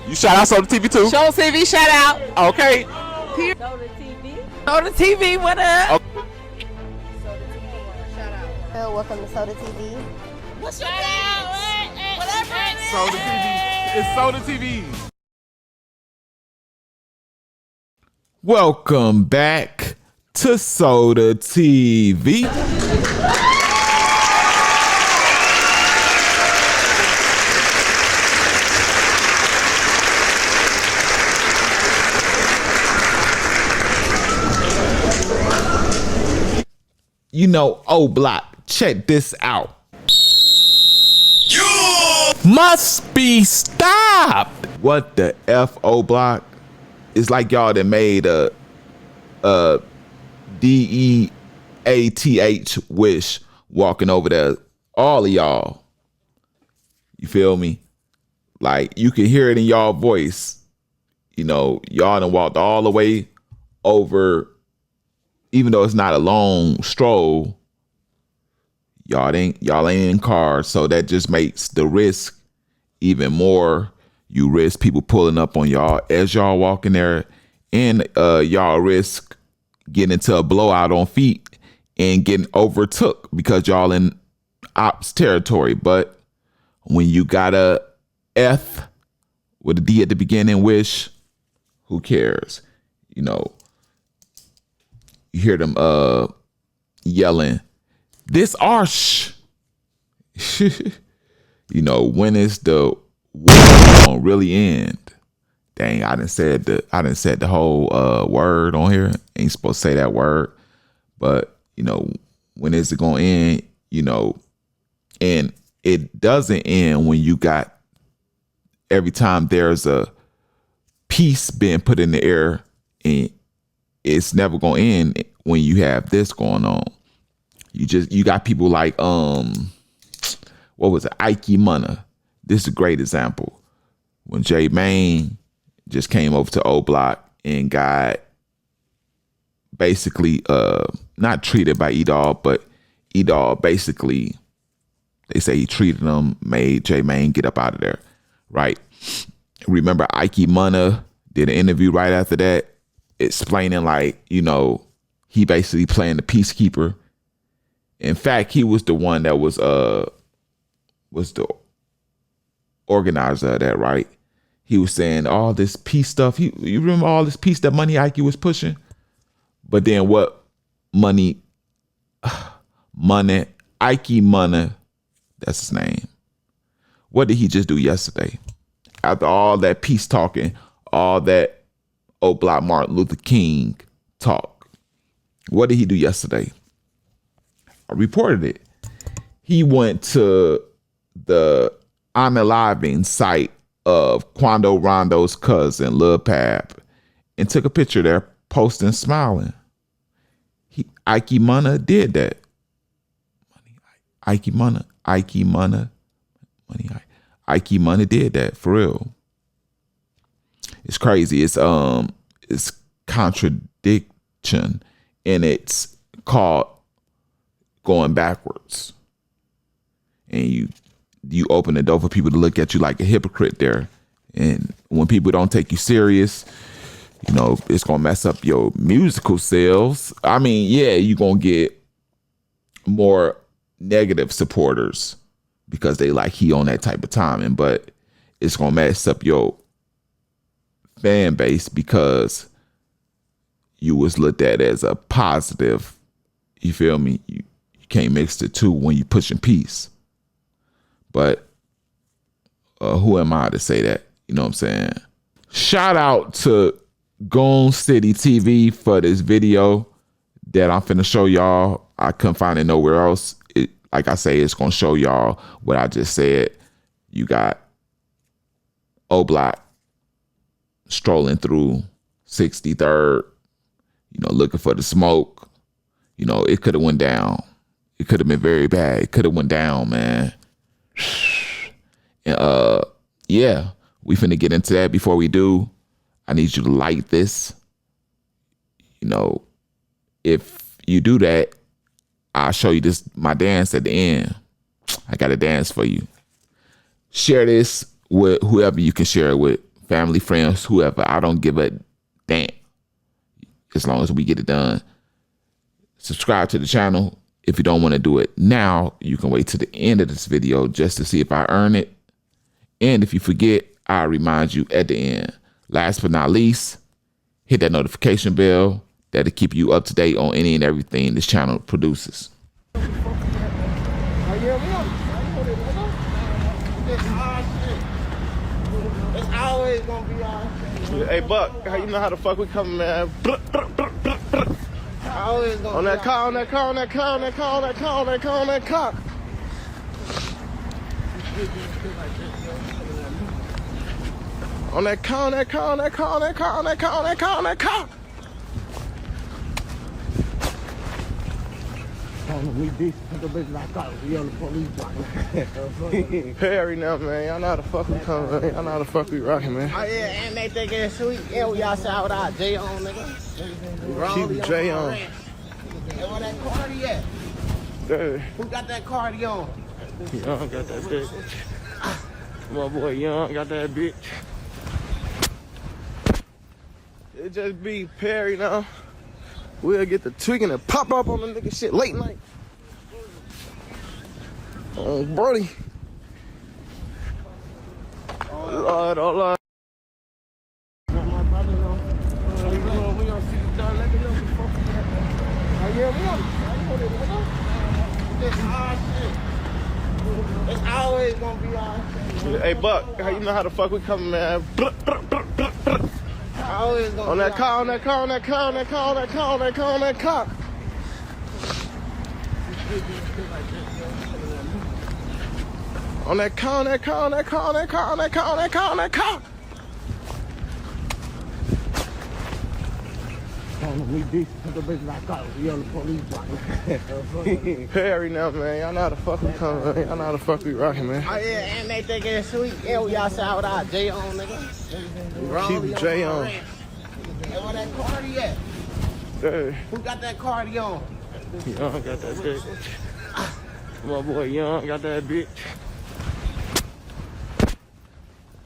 You shout out Soda TV too? Show TV shout out. Okay. Soda TV. Soda TV, what up? Okay. Soda TV want to shout out. Welcome to Soda TV. What's your name? Whatever it is. Soda TV. It's Soda TV. Welcome back to Soda TV. You know, O Block, check this out. Must be stopped. What the F, O Block? It's like y'all that made a DEATH wish walking over there. All of y'all. You feel me? Like you can hear it in y'all voice. You know, y'all done walked all the way over. Even though it's not a long stroll, y'all ain't in cars, so that just makes the risk even more. You risk people pulling up on y'all as y'all walking there, and y'all risk getting into a blowout on feet and getting overtook because y'all in ops territory. But when you got a F with a D at the beginning, wish, who cares? You know. You hear them yelling, "This arsh." You know, when is the war gonna really end? Dang, I done said the whole word on here. Ain't supposed to say that word, but you know, when is it gonna end? You know, and it doesn't end when you got every time there's a piece being put in the air, and it's never gonna end when you have this going on. You got people like what was it, Ike Munna. This is a great example. When J Mane just came over to O Block and got basically not treated by E-Dog, but E-Dog basically, they say he treated him, made J Mane get up out of there, right? Remember Ike Munna did an interview right after that, explaining like, you know, he basically playing the peacekeeper. In fact, he was the one that was the organizer of that, right? He was saying all this peace stuff. You remember all this peace that Money Ike was pushing? But then what Ike Munna, that's his name. What did he just do yesterday? After all that peace talking, all that O Block Martin Luther King talk, what did he do yesterday? I reported it. He went to the I'm Aliving site of Quando Rondo's cousin, Lil Pab, and took a picture there, posting, smiling. Ike Munna did that. Ike Munna did that for real. It's crazy. It's contradiction, and it's called going backwards. And you open the door for people to look at you like a hypocrite there. And when people don't take you serious, you know, it's gonna mess up your musical sales. I mean, yeah, you're gonna get more negative supporters because they like he on that type of timing, but it's gonna mess up your fan base because you was looked at as a positive. You feel me? You can't mix the two when you pushing peace. But who am I to say that? You know what I'm saying? Shout out to Gone City TV for this video that I'm finna show y'all. I couldn't find it nowhere else. Like I say, it's gonna show y'all what I just said. You got O Block strolling through 63rd, you know, looking for the smoke. You know, it could have went down. It could have been very bad. It could have went down, man. And yeah, we finna get into that. Before we do, I need you to like this. You know, if you do that, I'll show you my dance at the end. I got a dance for you. Share this with whoever you can share it with. family, friends, whoever. I don't give a damn as long as we get it done. Subscribe to the channel. If you don't want to do it now, you can wait to the end of this video just to see if I earn it. And if you forget, I'll remind you at the end. Last but not least, hit that notification bell. That'll keep you up to date on any and everything this channel produces. It's always gonna be on. Hey Buck, how you know how the fuck we coming, man? Always gonna on that car, on that car, on that car, on that car, on that car, on that car, on that car. On that car, on that car, on that car, on that car, on that car, on that car, on that car. We decent, the bitch like us. We on the police block. Perry now, man. Y'all know how the fuck we coming, man. Y'all know how the fuck we rocking, man. Oh yeah, and they think it's sweet. Yeah, we outside with our J on, nigga. Keep the J on. And where that Cardi at? Hey. Who got that Cardi on? Young got that bitch. My boy Young got that bitch. It just be Perry now. We'll get the tweaking and pop up on the nigga shit late night. Oh, Brody. Oh, Lord, oh, Lord. My brother, we gonna see you done. Let me know before. Oh, yeah, we on. It's our shit. It's always gonna be our shit. Hey, Buck, how you know how the fuck we coming, man? Always gonna On be that our car, on that car, on that car, on that car, on that car, on that car, on that car. On that car, on that car, on that car, on that car, on that car, on that car, on that car. We decent, the bitch like us. We on the police block. Perry now, man. Y'all know how the fuck we coming, man. Y'all know how the fuck we rocking, man. Oh yeah, and they think it's sweet. Yeah, we outside with our J on, nigga. Keep the J on. And where that Cardi at? Hey. Who got that Cardi on? Young got that bitch. My boy Young got that bitch.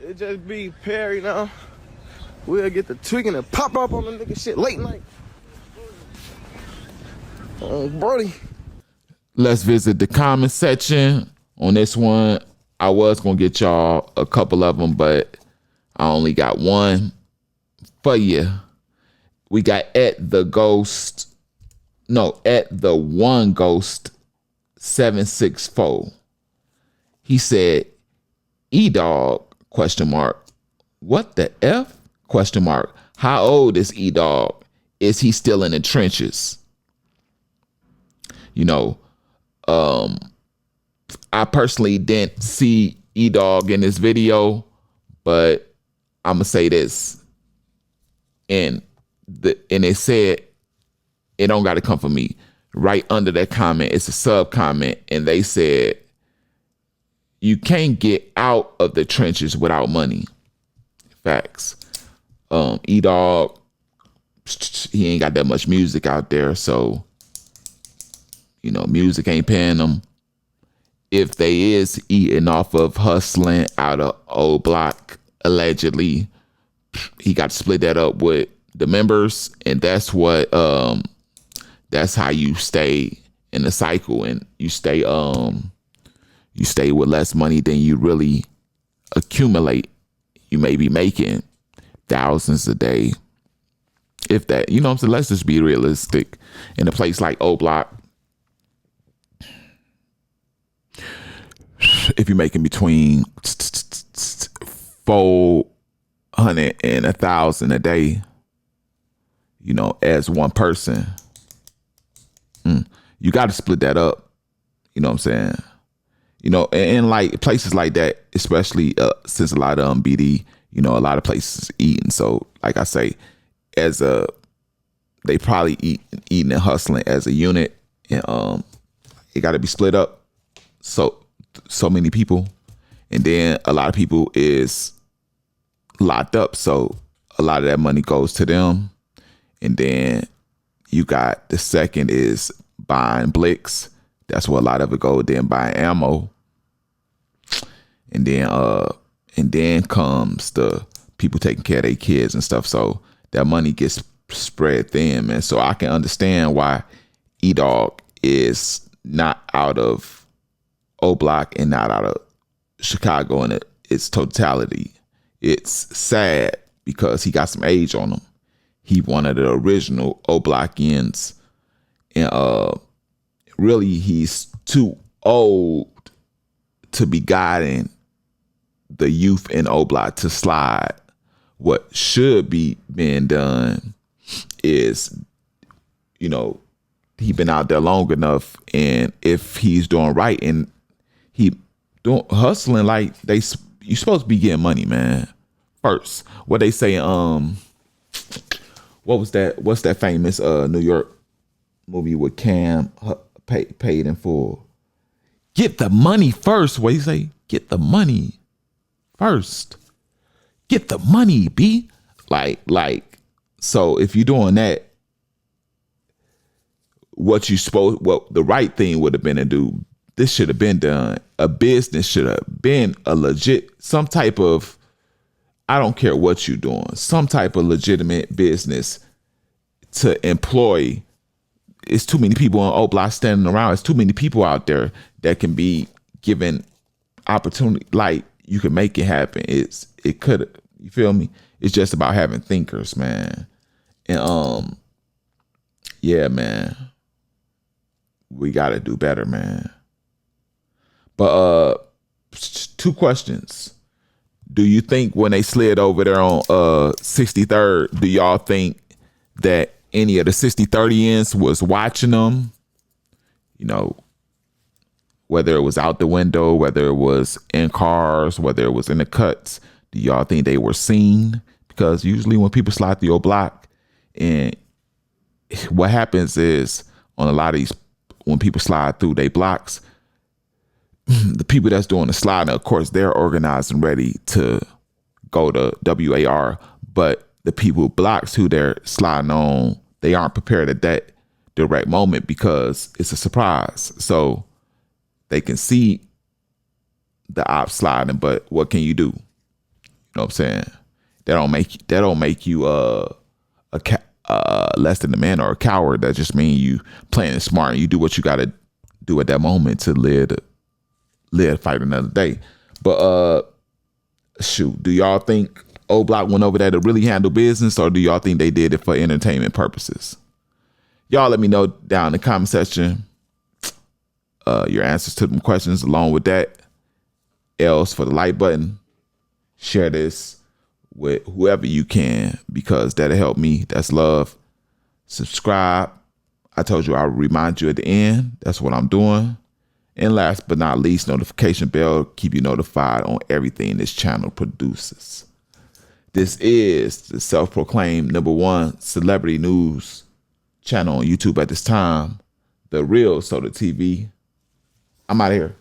It just be Perry now. We'll get the tweaking and pop up on the nigga shit late night. Oh, Brody. Let's visit the comment section on this one. I was going to get y'all a couple of them, but I only got one for you. We got at the one ghost 764. He said, E-Dog, ? What the F? ? How old is E-Dog? Is he still in the trenches? You know, I personally didn't see E-Dog in this video, but I'm gonna say this, and it said it don't gotta come from me. Right under that comment, it's a sub comment, and they said you can't get out of the trenches without money. Facts. E-Dog, he ain't got that much music out there, so you know, music ain't paying him. If they is eating off of hustling out of Old Block, allegedly, he got to split that up with the members, and that's what that's how you stay in the cycle, and you stay with less money than you really accumulate. You may be making thousands a day, if that, you know what I'm saying? Let's just be realistic. In a place like O Block, if you're making between 400 and 1,000 a day, you know, as one person, you got to split that up. You know what I'm saying? You know, and like places like that, especially since a lot of BD, you know, a lot of places eating. So like I say, they probably eating and hustling as a unit, and it got to be split up. So many people, and then a lot of people is locked up. So a lot of that money goes to them. And then you got the second is buying blicks. That's where a lot of it goes. Then buying ammo. And then comes the people taking care of their kids and stuff. So that money gets spread thin, man. So I can understand why E-Dog is not out of O Block and not out of Chicago in its totality. It's sad because he got some age on him. He one of the original O Blockians, and really he's too old to be guiding the youth in O Block to slide. What should be being done is, you know, he been out there long enough, and if he's doing right and he doing hustling, like you supposed to be getting money, man. First, what they say, what's that famous New York movie with Cam, Paid in Full? Get the money first. What do you say? Get the money first. Get the money, B. Like, so if you're doing that, what the right thing would have been to do, this should have been done. A business should have been a legit, some type of, I don't care what you're doing, some type of legitimate business to employ. It's too many people on O Block standing around. It's too many people out there that can be given opportunity. Like, you can make it happen. It could, you feel me? It's just about having thinkers, man. And yeah, man, we gotta do better, man. But 2 questions. Do you think when they slid over there on 63rd, do y'all think that any of the 60-30ins was watching them? You know, whether it was out the window, whether it was in cars, whether it was in the cuts, do y'all think they were seen? Because usually when people slide through your block, and what happens is on a lot of these, when people slide through their blocks, the people that's doing the sliding, of course, they're organized and ready to go to WAR. But the people blocks who they're sliding on, they aren't prepared at that direct moment because it's a surprise. So they can see the op sliding, but what can you do? You know what I'm saying? That don't make you less than a man or a coward. That just means you playing smart and you do what you got to do at that moment to live, fight another day. But shoot, do y'all think O Block went over there to really handle business, or do y'all think they did it for entertainment purposes? Y'all let me know down in the comment section your answers to them questions. Along with that, else for the like button, share this with whoever you can, because that'll help me. That's love. Subscribe. I told you I'll remind you at the end. That's what I'm doing. And last but not least, notification bell, keep you notified on everything this channel produces. This is the self-proclaimed #1 celebrity news channel on YouTube at this time, The Real Soda TV. I'm out of here.